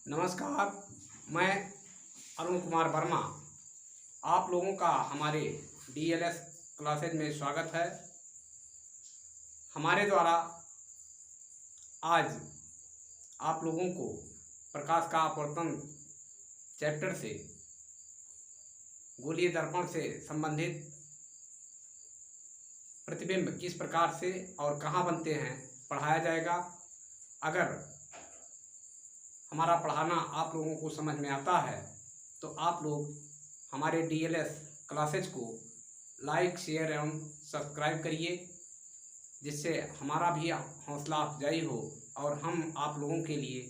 नमस्कार। मैं अरुण कुमार वर्मा आप लोगों का हमारे डीएलएस क्लासेज में स्वागत है। हमारे द्वारा आज आप लोगों को प्रकाश का अपवर्तन चैप्टर से गोलीय दर्पण से संबंधित प्रतिबिंब किस प्रकार से और कहाँ बनते हैं पढ़ाया जाएगा। अगर हमारा पढ़ाना आप लोगों को समझ में आता है तो आप लोग हमारे डीएलएस क्लासेज को लाइक, शेयर एवं सब्सक्राइब करिए, जिससे हमारा भी हौसला अफजाई हो और हम आप लोगों के लिए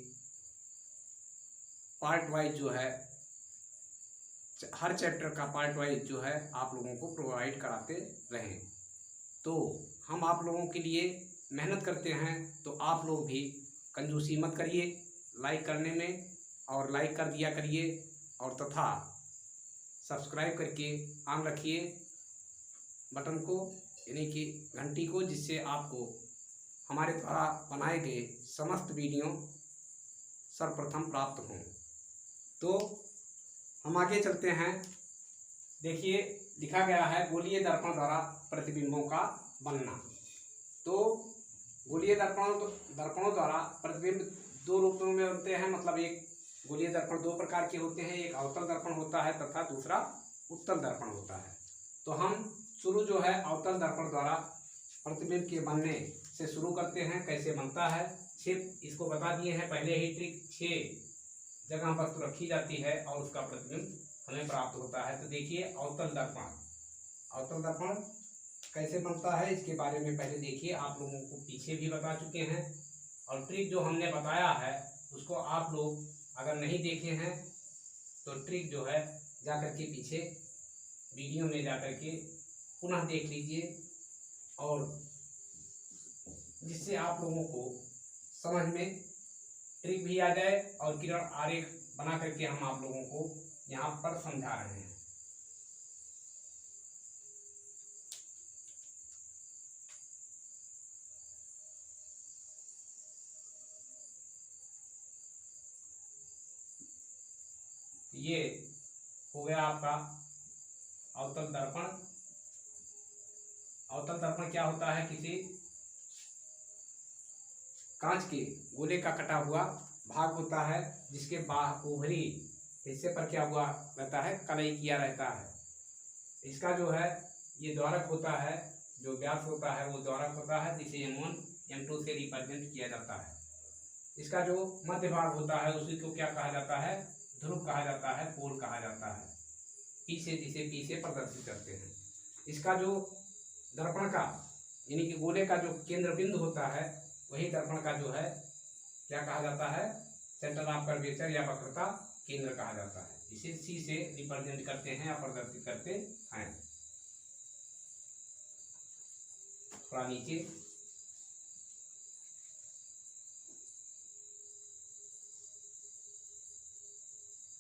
पार्ट वाइज जो है हर चैप्टर का पार्ट वाइज जो है आप लोगों को प्रोवाइड कराते रहें। तो हम आप लोगों के लिए मेहनत करते हैं, तो आप लोग भी कंजूसी मत करिए लाइक करने में, और लाइक कर दिया करिए और तथा सब्सक्राइब करके ऑन रखिए बटन को, यानी कि घंटी को, जिससे आपको हमारे द्वारा बनाए गए समस्त वीडियो सर्वप्रथम प्राप्त हों। तो हम आगे चलते हैं। देखिए, लिखा गया है गोलीय दर्पण द्वारा प्रतिबिंबों का बनना। तो गोलीय दर्पणों द्वारा प्रतिबिंब दो रूपों में बनते हैं। मतलब एक गोलीय दर्पण दो प्रकार के होते हैं, एक अवतल दर्पण होता है तथा दूसरा उत्तल दर्पण होता है। तो हम शुरू जो है अवतल दर्पण द्वारा प्रतिबिंब के बनने से शुरू करते हैं। कैसे बनता है, 6 इसको बता दिए हैं पहले ही ट्रिक। 6 जगह वस्तु रखी जाती है और उसका प्रतिबिंब हमें प्राप्त होता है। तो देखिए, अवतल दर्पण कैसे बनता है इसके बारे में पहले देखिए। आप लोगों को पीछे भी बता चुके हैं, और ट्रिक जो हमने बताया है उसको आप लोग अगर नहीं देखे हैं तो ट्रिक जो है जाकर के पीछे वीडियो में जाकर के पुनः देख लीजिए, और जिससे आप लोगों को समझ में ट्रिक भी आ जाए और किरण आरेख बना करके हम आप लोगों को यहाँ पर समझा रहे हैं। ये हो गया आपका अवतल दर्पण। अवतल दर्पण क्या होता है, किसी कांच के गोले का कटा हुआ भाग होता है, जिसके ऊपरी हिस्से पर क्या हुआ रहता है, कलई किया रहता है। इसका जो है ये द्वारक होता है, जो व्यास होता है वो द्वारक होता है, जिसे M1 M2 से रिप्रेजेंट किया जाता है। इसका जो मध्य भाग होता है उसी को क्या कहा जाता है, ध्रुव कहा जाता है, पोल कहा जाता है। जिसे पी से प्रदर्शित करते हैं। इसका जो दर्पण का यानी कि गोले का जो केंद्र बिंदु होता है वही दर्पण का जो है क्या कहा जाता है, सेंटर ऑफ कर्वेचर या वक्रता केंद्र कहा जाता है। इसे सी से रिप्रेजेंट करते हैं या प्रदर्शित करते हैं। थोड़ा नीचे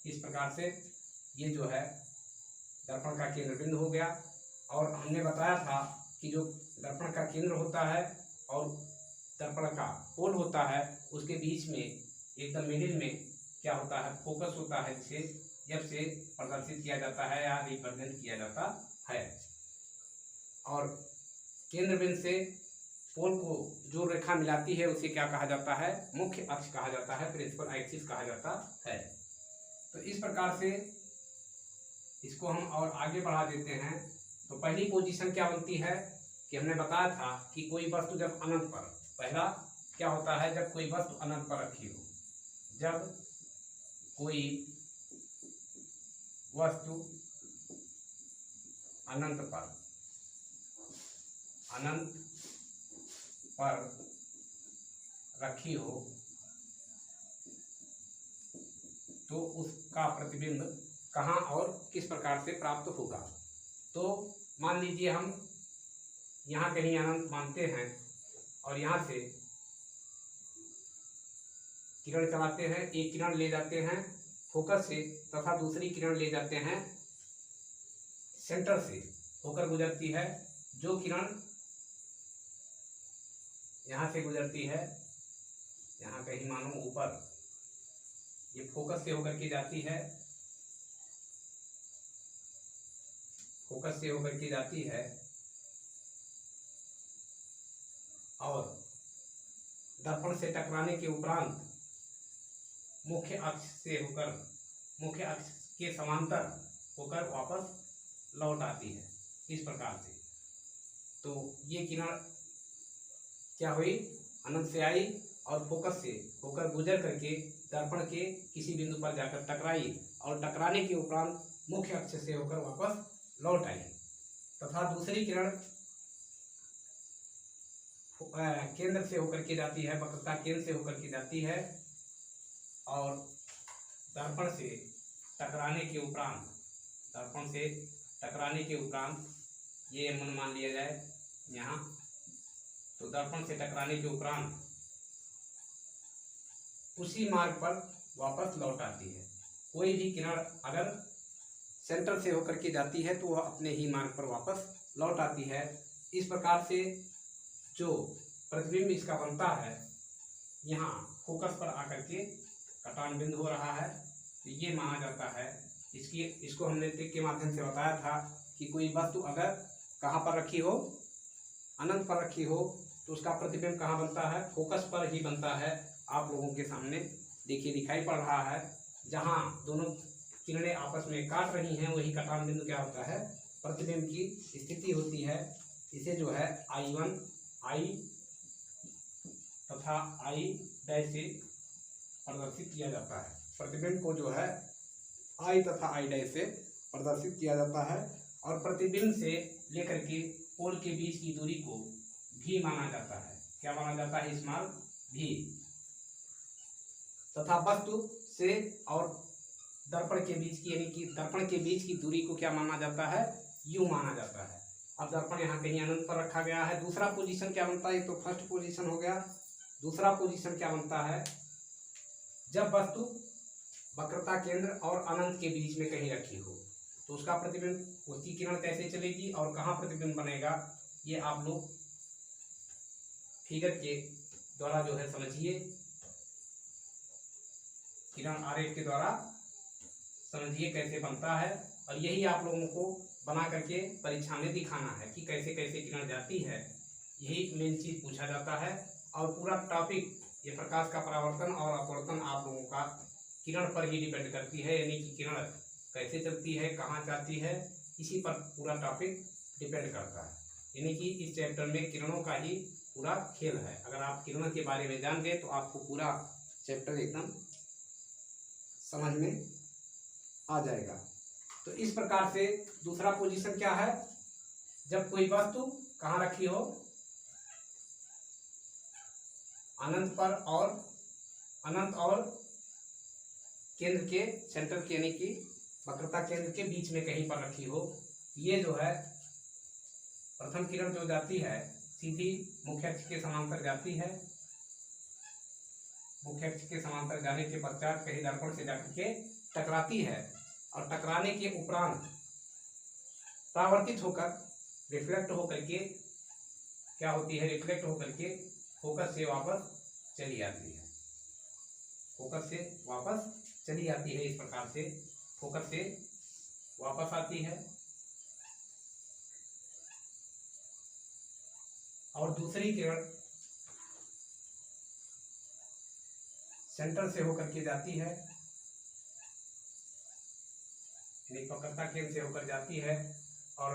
इस प्रकार से ये जो है दर्पण का केंद्र बिंदु हो गया। और हमने बताया था कि जो दर्पण का केंद्र होता है और दर्पण का पोल होता है उसके बीच में एकदम मिडिल में क्या होता है, फोकस होता है, जिसे जब से प्रदर्शित किया जाता है या रिप्रेजेंट किया जाता है। और केंद्र बिंदु से पोल को जो रेखा मिलाती है उसे क्या कहा जाता है, मुख्य अक्ष कहा जाता है, प्रिंसिपल एक्सिस कहा जाता है। तो इस प्रकार से इसको हम और आगे बढ़ा देते हैं। तो पहली पोजीशन क्या बनती है कि हमने बताया था कि कोई वस्तु जब अनंत पर, पहला क्या होता है, जब कोई वस्तु अनंत पर रखी हो, जब कोई वस्तु अनंत पर रखी हो तो उसका प्रतिबिंब कहाँ और किस प्रकार से प्राप्त होगा। तो मान लीजिए हम यहाँ कहीं अनंत मानते हैं और यहाँ से किरण चलाते हैं। एक किरण ले जाते हैं फोकस से तथा दूसरी किरण ले जाते हैं सेंटर से होकर गुजरती है। जो किरण यहाँ से गुजरती है, यहाँ कहीं मानो ऊपर ये फोकस से होकर के जाती है, फोकस से होकर के जाती है और दर्पण से टकराने के उपरांत मुख्य अक्ष से होकर, मुख्य अक्ष के समांतर होकर वापस लौट आती है इस प्रकार से। तो ये किरण क्या हुई, अनंत से आई और फोकस से होकर गुजर करके दर्पण के किसी बिंदु पर जाकर टकराई और टकराने के उपरांत मुख्य अक्ष से होकर वापस लौट आई। तथा दूसरी किरण केंद्र से होकर के जाती है, वक्रता केंद्र से होकर के जाती है और दर्पण से टकराने के उपरांत, दर्पण से टकराने के उपरांत ये मन मान लिया जाए यहाँ, तो दर्पण से टकराने के उपरांत उसी मार्ग पर वापस लौट आती है। कोई भी किरण अगर सेंटर से होकर के जाती है तो वह अपने ही मार्ग पर वापस लौट आती है। इस प्रकार से जो प्रतिबिंब इसका बनता है, यहाँ फोकस पर आकर के कटान बिंदु हो रहा है, तो ये माना जाता है। इसको हमने ट्रिक के माध्यम से बताया था कि कोई वस्तु अगर कहाँ पर रखी हो, अनंत पर रखी हो, तो उसका प्रतिबिंब कहाँ बनता है, फोकस पर ही बनता है। आप लोगों के सामने देखिए दिखाई पड़ रहा है, जहाँ दोनों किरणें आपस में काट रही हैं वही कटान बिंदु क्या होता है, प्रतिबिंब की स्थिति होती है। इसे जो है I1 I तथा I डैश से प्रदर्शित किया जाता है। प्रतिबिंब को जो है I तथा I डैश से प्रदर्शित किया जाता है और प्रतिबिंब से लेकर के पोल के बीच की दूरी को भी माना जाता है। क्या माना जाता है, स्मॉल भी। तथा वस्तु से और दर्पण के बीच की, यानी कि दर्पण के बीच की दूरी को क्या माना जाता है, यू माना जाता है। अब दर्पण यहाँ कहीं अनंत पर रखा गया है। दूसरा पोजीशन क्या बनता है, तो फर्स्ट पोजीशन हो गया। दूसरा पोजीशन क्या बनता है, जब वस्तु वक्रता केंद्र और अनंत के बीच में कहीं रखी हो तो उसका प्रतिबिंब, उसकी किरण कैसे चलेगी और कहाँ प्रतिबिंब बनेगा, ये आप लोग फिगर के द्वारा जो है समझिए, किरण आरेख के द्वारा समझिए कैसे बनता है। और यही आप लोगों को बना करके परीक्षा में दिखाना है कि कैसे कैसे किरण जाती है। यही मेन चीज पूछा जाता है और पूरा टॉपिक ये प्रकाश का परावर्तन और अपवर्तन आप लोगों का किरण पर ही डिपेंड करती है, यानी कि किरण कैसे चलती है, कहाँ जाती है, इसी पर पूरा टॉपिक डिपेंड करता है। यानी कि इस चैप्टर में किरणों का ही पूरा खेल है। अगर आप किरणों के बारे में जान गए तो आपको पूरा चैप्टर एकदम समझ में आ जाएगा। तो इस प्रकार से दूसरा पोजीशन क्या है, जब कोई वस्तु कहाँ रखी हो, अनंत पर और अनंत और केंद्र के सेंटर के, यानी कि वक्रता केंद्र के बीच में कहीं पर रखी हो। ये जो है प्रथम किरण जो जाती है सीधी मुख्य अक्ष के समांतर जाती है। मुख्य अक्ष के समांतर जाने के पश्चात कहीं दर्पण से जाकर के टकराती है और टकराने के उपरांत परावर्तित होकर, रिफ्लेक्ट होकर के क्या होती है, रिफ्लेक्ट होकर के फोकस से वापस चली आती है। फोकस से वापस चली आती है। इस प्रकार से फोकस से वापस आती है और दूसरी किरण सेंटर से होकर के जाती है, यानी वक्रता केंद्र से होकर जाती है और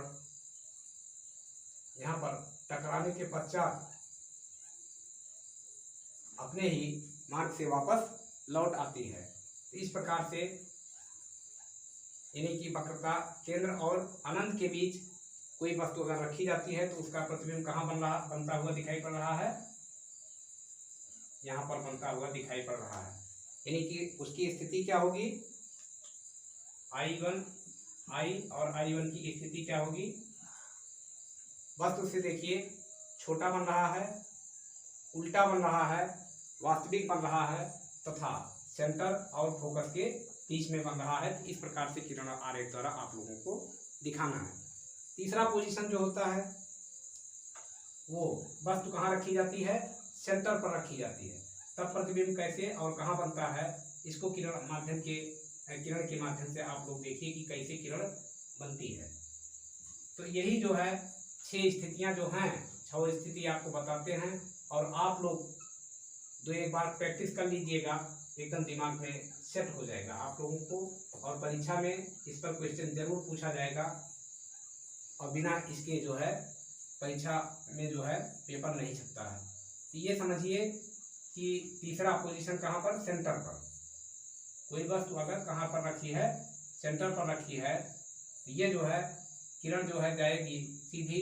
यहाँ पर टकराने के पश्चात अपने ही मार्ग से वापस लौट आती है। तो इस प्रकार से यानी कि वक्रता केंद्र और अनंत के बीच कोई वस्तु अगर रखी जाती है तो उसका प्रतिबिंब कहाँ बनता हुआ दिखाई पड़ रहा है, यहाँ पर बनता हुआ दिखाई पड़ रहा है। यानी कि उसकी स्थिति क्या होगी, I1 I और I1 की स्थिति क्या होगी, वस्तु से देखिए छोटा बन रहा है, उल्टा बन रहा है, वास्तविक बन रहा है तथा सेंटर और फोकस के बीच में बन रहा है। तो इस प्रकार से किरण आरेख द्वारा आप लोगों को दिखाना है। तीसरा पोजीशन जो होता है वो वस्तु कहाँ रखी जाती है, सेंटर पर रखी जाती है। तब प्रतिबिंब कैसे और कहाँ बनता है, इसको किरण के माध्यम से आप लोग देखिए कि कैसे किरण बनती है। तो यही जो है 6 स्थितियां जो हैं, 6 स्थिति आपको बताते हैं और आप लोग दो एक बार प्रैक्टिस कर लीजिएगा, एकदम दिमाग में सेट हो जाएगा आप लोगों को। और परीक्षा में इस पर क्वेश्चन जरूर पूछा जाएगा और बिना इसके जो है परीक्षा में जो है पेपर नहीं छपता है। तो ये समझिए कि तीसरा पोजीशन कहाँ पर, सेंटर पर। कोई वस्तु अगर कहाँ पर रखी है, सेंटर पर रखी है, तो ये जो है किरण जो है जाएगी सीधी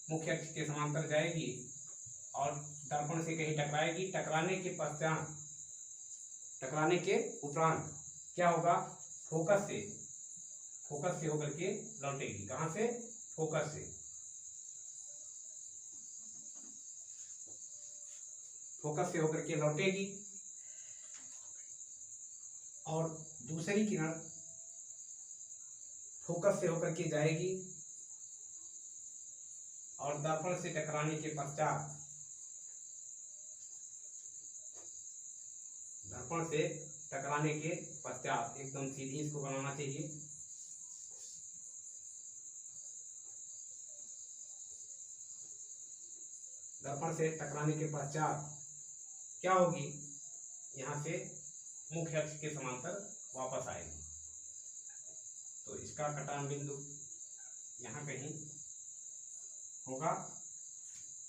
मुख्य अक्ष के समांतर जाएगी और दर्पण से कहीं टकराएगी। टकराने के उपरांत क्या होगा, फोकस से होकर के लौटेगी। कहाँ से, फोकस से होकर के लौटेगी। और दूसरी किरण फोकस से होकर के जाएगी और दर्पण से टकराने के पश्चात एकदम सीधी इसको बनाना चाहिए। दर्पण से टकराने के पश्चात क्या होगी, यहाँ से मुख्य अक्ष के समांतर वापस आएगी। तो इसका कटान बिंदु यहाँ कहीं होगा।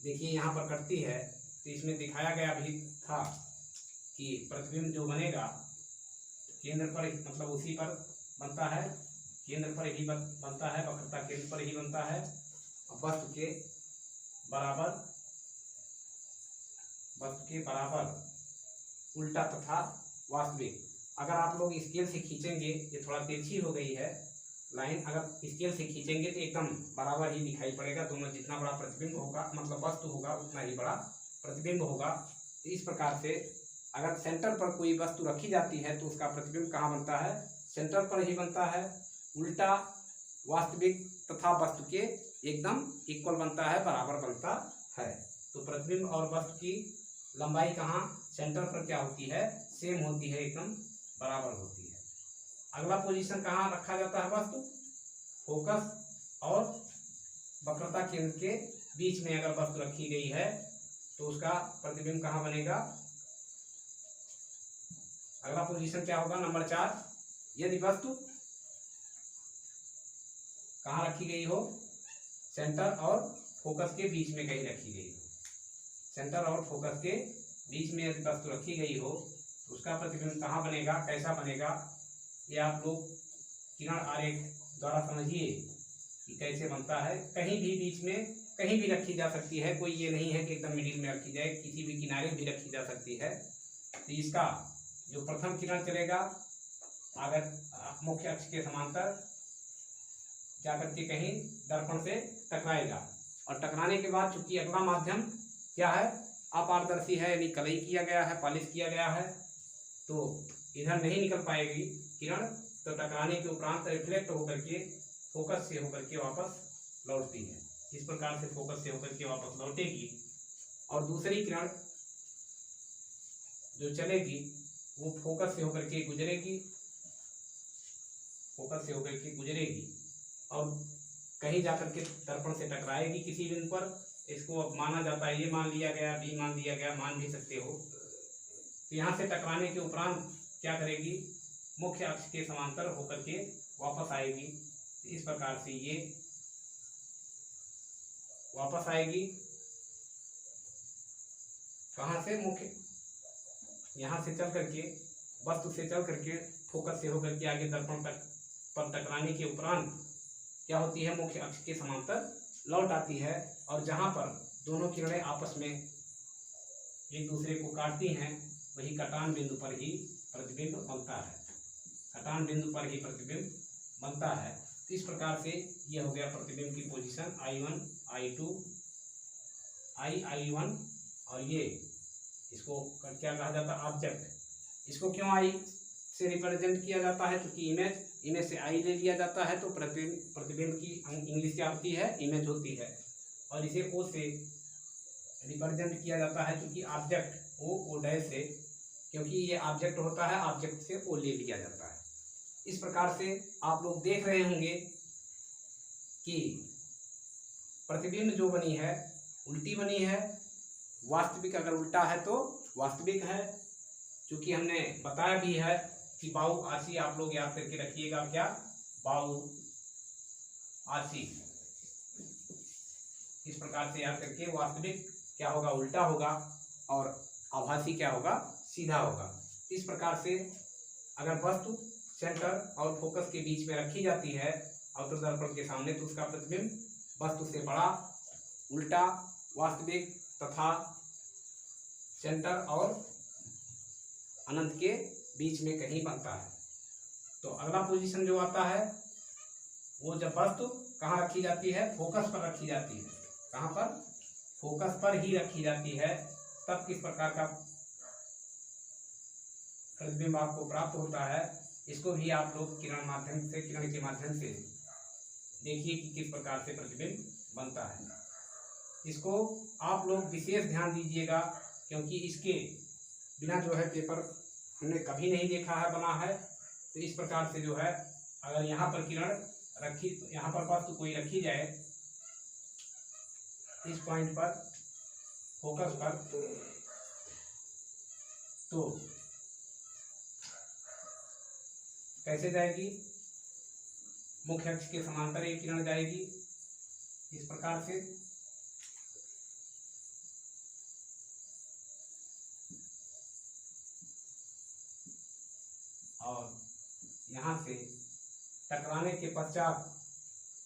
देखिए यहाँ पर कटती है तो इसमें दिखाया गया भी था कि प्रतिबिंब जो बनेगा केंद्र पर, मतलब उसी पर बनता है, केंद्र पर ही बनता है, वक्रता केंद्र पर ही बनता है। वस्तु के बराबर उल्टा तथा वास्तविक। अगर आप लोग स्केल से खींचेंगे, ये थोड़ा तिरछी हो गई है लाइन, अगर स्केल से खींचेंगे तो एकदम बराबर ही दिखाई पड़ेगा दोनों। जितना बड़ा प्रतिबिंब होगा, मतलब वस्तु होगा, उतना ही बड़ा प्रतिबिंब होगा। तो इस प्रकार से अगर सेंटर पर कोई वस्तु रखी जाती है तो उसका प्रतिबिंब कहाँ बनता है, सेंटर पर ही बनता है। उल्टा वास्तविक तथा वस्तु के एकदम इक्वल बनता है, बराबर बनता है। तो प्रतिबिंब और वस्तु की लंबाई कहाँ, सेंटर पर क्या होती है, सेम होती है, एकदम बराबर होती है। अगला पोजीशन कहाँ रखा जाता है, वस्तु फोकस और वक्रता केंद्र के बीच में अगर वस्तु रखी गई है तो उसका प्रतिबिंब कहाँ बनेगा। अगला पोजीशन क्या होगा, नंबर 4। यदि वस्तु कहाँ रखी गई हो, सेंटर और फोकस के बीच में कहीं रखी गई हो। सेंटर और फोकस के बीच में यदि वस्तु रखी गई हो तो उसका प्रतिबिंब कहाँ बनेगा, कैसा बनेगा, ये आप लोग किरण आरेख द्वारा समझिए कि कैसे बनता है। कहीं भी बीच में कहीं भी रखी जा सकती है, कोई ये नहीं है कि एकदम मिडिल में रखी जाए, किसी भी किनारे भी रखी जा सकती है। तो इसका जो प्रथम किरण चलेगा अगर मुख्य अक्ष के समांतर जाकर के कहीं दर्पण से टकराएगा और टकराने के बाद चूंकि अगला माध्यम क्या है, अपारदर्शी है, यानी कलई किया गया है, पॉलिश किया गया है, तो इधर नहीं निकल पाएगी किरण। तो टकराने के उपरांत रिफ्लेक्ट होकर के फोकस से होकर के वापस लौटती है। इस प्रकार से फोकस से होकर के वापस लौटेगी और दूसरी किरण जो चलेगी वो फोकस से होकर के गुजरेगी और कहीं जाकर के दर्पण से टकराएगी किसी बिंदु पर। इसको अब माना जाता है, ये मान लिया गया, बी मान लिया गया, मान भी सकते हो। तो यहाँ से टकराने के उपरांत क्या करेगी, मुख्य अक्ष के समांतर होकर के वापस आएगी। इस प्रकार से ये वापस आएगी कहाँ से, मुख्य यहाँ से चल करके, वस्तु से चल करके फोकस से होकर के आगे दर्पण तक पर टकराने के उपरांत क्या होती है, मुख्य अक्ष के समांतर लौट आती है। और जहाँ पर दोनों किरणें आपस में एक दूसरे को काटती हैं वही कटान बिंदु पर ही प्रतिबिंब बनता है। कटान बिंदु पर ही प्रतिबिंब बनता है। तो इस प्रकार से ये हो गया प्रतिबिंब की पोजीशन I1, I2, I1 और ये इसको क्या कहा जाता है, ऑब्जेक्ट। इसको क्यों I से रिप्रेजेंट किया जाता है, क्योंकि इमेज से I ले लिया जाता है, तो प्रतिबिंब की इंग्लिश क्या होती है, इमेज होती है। और इसे O से रिप्रेजेंट किया जाता है क्योंकि ऑब्जेक्ट O डैश से क्योंकि ये ऑब्जेक्ट होता है, ऑब्जेक्ट से ओ ले लिया जाता है। इस प्रकार से आप लोग देख रहे होंगे कि प्रतिबिंब जो बनी है उल्टी बनी है, वास्तविक अगर उल्टा है तो वास्तविक है। क्योंकि हमने बताया भी है कि बाहु आशी, आप लोग याद करके रखिएगा, क्या बाहु आशी, इस प्रकार से याद करके वास्तविक क्या होगा, उल्टा होगा, और आभासी क्या होगा, सीधा होगा। इस प्रकार से अगर वस्तु सेंटर और फोकस के बीच में रखी जाती है अवतल दर्पण के सामने, तो उसका प्रतिबिंब वस्तु से बड़ा, उल्टा, वास्तविक तथा सेंटर और अनंत के बीच में कहीं बनता है। तो अगला पोजीशन जो आता है वो जब वस्तु कहाँ रखी जाती है, फोकस पर रखी जाती है। कहाँ पर, फोकस पर ही रखी जाती है, तब किस प्रकार का प्रतिबिंब आपको प्राप्त होता है। इसको भी आप लोग किरण के माध्यम से देखिए कि किस प्रकार से प्रतिबिंब बनता है। इसको आप लोग विशेष ध्यान दीजिएगा, क्योंकि इसके बिना जो है पेपर हमने कभी नहीं देखा है बना है। तो इस प्रकार से जो है, अगर यहाँ पर किरण रखी, यहाँ पर वस्तु कोई रखी जाए इस पॉइंट पर, फोकस पर, तो कैसे जाएगी, मुख्य अक्ष के समांतर एक किरण जाएगी इस प्रकार से, और यहाँ से टकराने के पश्चात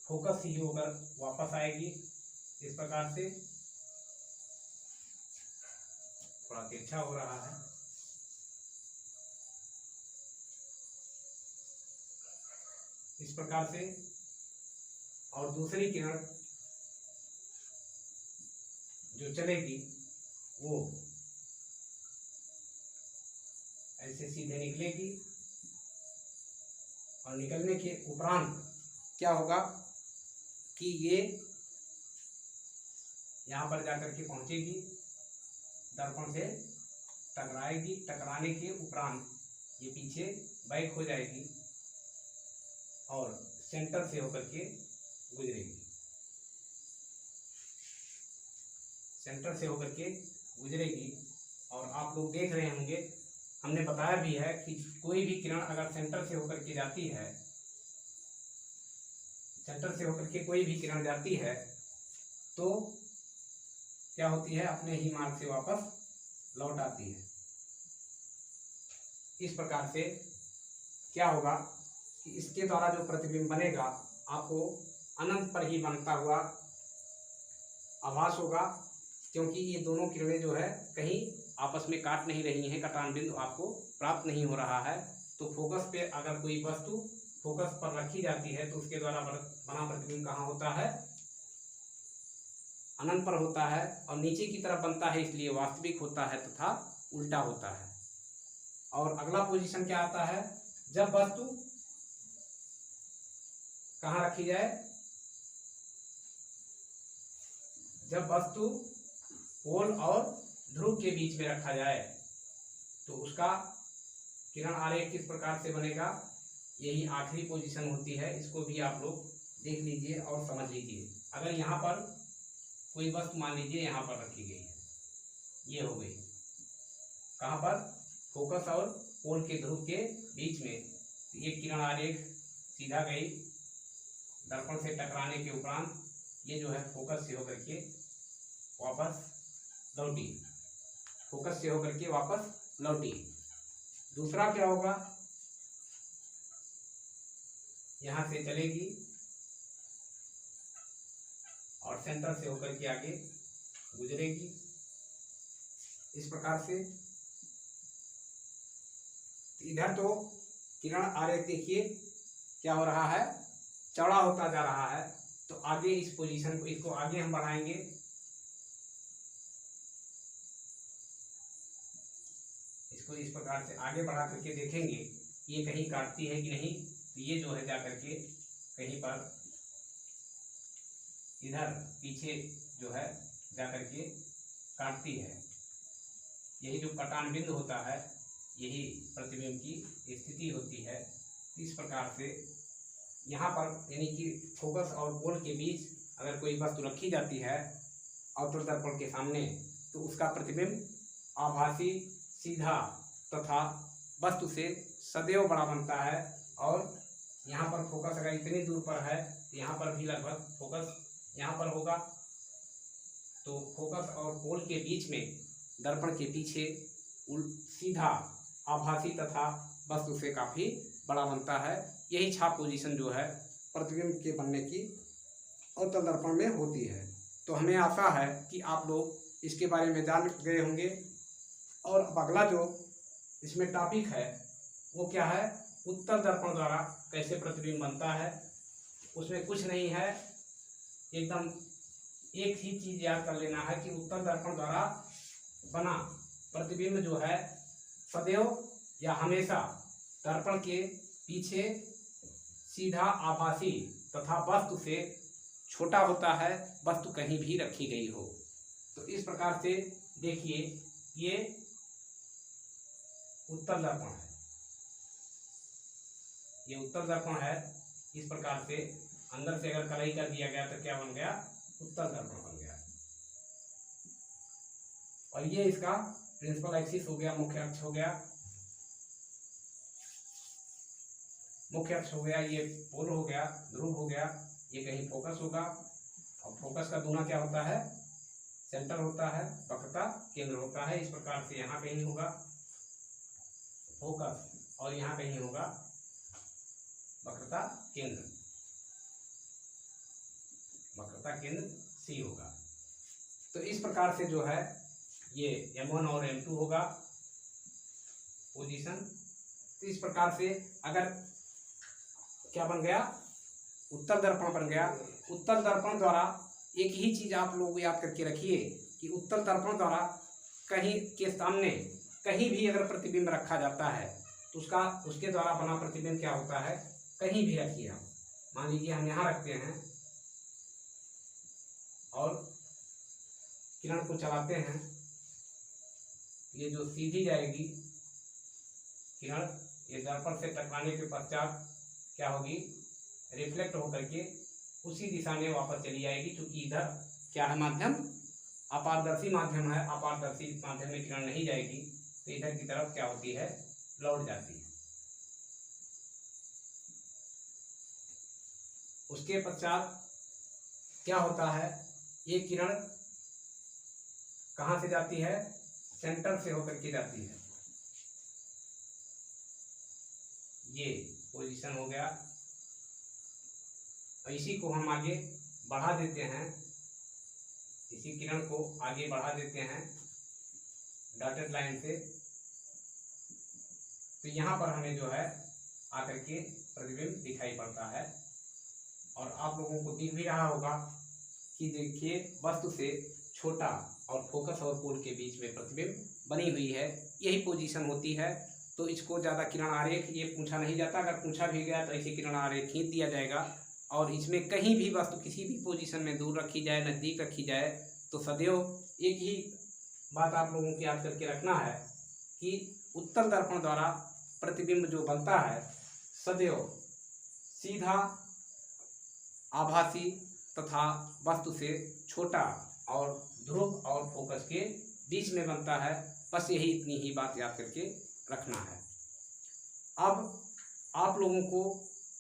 फोकस ही होकर वापस आएगी इस प्रकार से। थोड़ा तिरछा हो रहा है, इस प्रकार से। और दूसरी किरण जो चलेगी वो ऐसे सीधे निकलेगी, और निकलने के उपरांत क्या होगा कि ये यहाँ पर जाकर के पहुँचेगी, दर्पण से टकराएगी, टकराने के उपरांत ये पीछे बैक हो जाएगी और सेंटर से होकर के गुजरेगी, सेंटर से होकर के गुजरेगी। और आप लोग देख रहे होंगे, हमने बताया भी है कि कोई भी किरण अगर सेंटर से होकर के जाती है, सेंटर से होकर के कोई भी किरण जाती है तो क्या होती है, अपने ही मार्ग से वापस लौट आती है। इस प्रकार से क्या होगा कि इसके द्वारा जो प्रतिबिंब बनेगा आपको अनंत पर ही बनता हुआ आभास होगा, क्योंकि ये दोनों किरणें जो है कहीं आपस में काट नहीं रही हैं, कटान बिंदु आपको प्राप्त नहीं हो रहा है। तो फोकस पे अगर कोई वस्तु फोकस पर रखी जाती है तो उसके द्वारा बना प्रतिबिंब कहाँ होता है, अनंत पर होता है, और नीचे की तरफ बनता है, इसलिए वास्तविक होता है तथा उल्टा होता है। और अगला पोजीशन क्या आता है, जब वस्तु कहाँ रखी जाए, जब वस्तु पोल और ध्रुव के बीच में रखा जाए तो उसका किरण आरेख किस प्रकार से बनेगा, यही आखिरी पोजीशन होती है। इसको भी आप लोग देख लीजिए और समझ लीजिए। अगर यहाँ पर कोई वस्तु मान लीजिए यहाँ पर रखी गई है, ये हो गई कहाँ पर, फोकस और पोल के ध्रुव के बीच में, तो ये किरण आरेख सीधा गई, दर्पण से टकराने के उपरांत ये जो है फोकस से होकर के वापस लौटी, फोकस से होकर के वापस लौटी। दूसरा क्या होगा, यहाँ से चलेगी और सेंटर से होकर के आगे गुजरेगी इस प्रकार से। इधर तो किरण आरेख देखिए क्या हो रहा है, चौड़ा होता जा रहा है। तो आगे इस पोजीशन को, इसको आगे हम बढ़ाएंगे, इसको इस प्रकार से आगे बढ़ा करके देखेंगे ये कहीं काटती है कि नहीं। तो ये जो है जाकर के कहीं पर इधर पीछे जो है जाकर के काटती है। यही जो कटान बिंदु होता है यही प्रतिबिंब की स्थिति होती है। इस प्रकार से यहाँ पर यानी कि फोकस और पोल के बीच अगर कोई वस्तु रखी जाती है अवतल दर्पण के सामने, तो उसका प्रतिबिंब आभासी, सीधा तथा वस्तु से सदैव बड़ा बनता है। और यहाँ पर फोकस अगर इतनी दूर पर है तो यहाँ पर भी लगभग फोकस यहाँ पर होगा, तो फोकस और पोल के बीच में दर्पण के पीछे सीधा आभासी तथा वस्तु से काफ़ी बड़ा बनता है। यही छाप पोजीशन जो है प्रतिबिंब के बनने की अवतल दर्पण में होती है। तो हमें आशा है कि आप लोग इसके बारे में जान गए होंगे। और अब अगला जो इसमें टॉपिक है वो क्या है, उत्तल दर्पण द्वारा कैसे प्रतिबिंब बनता है। उसमें कुछ नहीं है, एकदम एक ही चीज़ याद कर लेना है कि उत्तल दर्पण द्वारा बना प्रतिबिंब जो है सदैव या हमेशा दर्पण के पीछे सीधा आभासी तथा वस्तु से छोटा होता है, वस्तु कहीं भी रखी गई हो। तो इस प्रकार से देखिए, ये उत्तल दर्पण है, ये उत्तल दर्पण है। इस प्रकार से अंदर से अगर कलई कर दिया गया तो क्या बन गया, उत्तल दर्पण बन गया। और ये इसका प्रिंसिपल एक्सिस हो गया, मुख्य अक्ष हो गया, मुख्य अक्ष हो गया, ये पोल हो गया, ध्रुव हो गया, ये कहीं फोकस होगा। और फोकस का दूना क्या होता है, सेंटर होता है, वक्रता केंद्र होता है। इस प्रकार से यहाँ कहीं होगा फोकस और यहाँ कहीं होगा वक्रता केंद्र, वक्रता केंद्र सी होगा। तो इस प्रकार से जो है ये M1 और M2 होगा पोजीशन। तो इस प्रकार से अगर क्या बन गया, उत्तल दर्पण बन गया। उत्तल दर्पण द्वारा एक ही चीज आप लोग याद करके रखिए कि उत्तल दर्पण द्वारा कहीं के सामने कहीं भी अगर प्रतिबिंब रखा जाता है तो उसके द्वारा बना प्रतिबिंब क्या होता है, कहीं भी रखिए हम, मान लीजिए हम यहाँ रखते हैं और किरण को चलाते हैं, ये जो सीधी जाएगी किरण, ये दर्पण से टकराने के पश्चात क्या होगी, रिफ्लेक्ट होकर के उसी दिशा में वापस चली आएगी। क्योंकि इधर क्या है, माध्यम अपारदर्शी माध्यम है, अपारदर्शी माध्यम में किरण नहीं जाएगी, तो इधर की तरफ क्या होती है, लौट जाती है। उसके पश्चात क्या होता है, ये किरण कहाँ से जाती है, सेंटर से होकर के जाती है। ये पोजीशन हो गया। इसी को हम आगे बढ़ा देते हैं, इसी किरण को आगे बढ़ा देते हैं डॉटेड लाइन से। तो यहाँ पर हमें जो है आकर के प्रतिबिंब दिखाई पड़ता है। और आप लोगों को दिख भी रहा होगा कि देखिए वस्तु से छोटा और फोकस और पोल के बीच में प्रतिबिंब बनी हुई है, यही पोजीशन होती है। तो इसको ज़्यादा किरण आरेख ये पूछा नहीं जाता, अगर पूछा भी गया तो ऐसे किरण आरेख खींच दिया जाएगा। और इसमें कहीं भी वस्तु किसी भी पोजीशन में दूर रखी जाए, नज़दीक रखी जाए, तो सदैव एक ही बात आप लोगों को याद करके रखना है कि उत्तल दर्पण द्वारा प्रतिबिंब जो बनता है सदैव सीधा आभासी तथा वस्तु से छोटा और ध्रुव और फोकस के बीच में बनता है। बस यही इतनी ही बात याद करके रखना है। अब आप लोगों को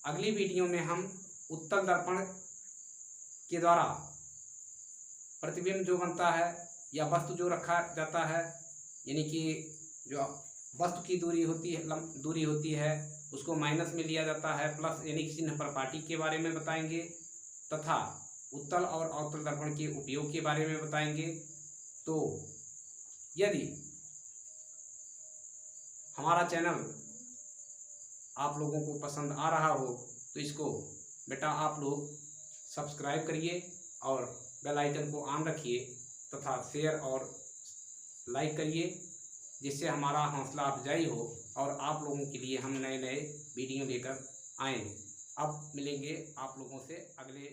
अगली वीडियो में हम उत्तल दर्पण के द्वारा प्रतिबिंब जो बनता है या वस्तु जो रखा जाता है, यानी कि जो वस्तु की दूरी होती है उसको माइनस में लिया जाता है, प्लस यानी कि चिन्ह प्रपाटी के बारे में बताएंगे तथा उत्तल और अवतल दर्पण के उपयोग के बारे में बताएंगे। तो यदि हमारा चैनल आप लोगों को पसंद आ रहा हो तो इसको बेटा आप लोग सब्सक्राइब करिए और बेल आइकन को ऑन रखिए तथा शेयर और लाइक करिए, जिससे हमारा हौसला अफजाई हो और आप लोगों के लिए हम नए नए वीडियो लेकर आएँ। अब मिलेंगे आप लोगों से अगले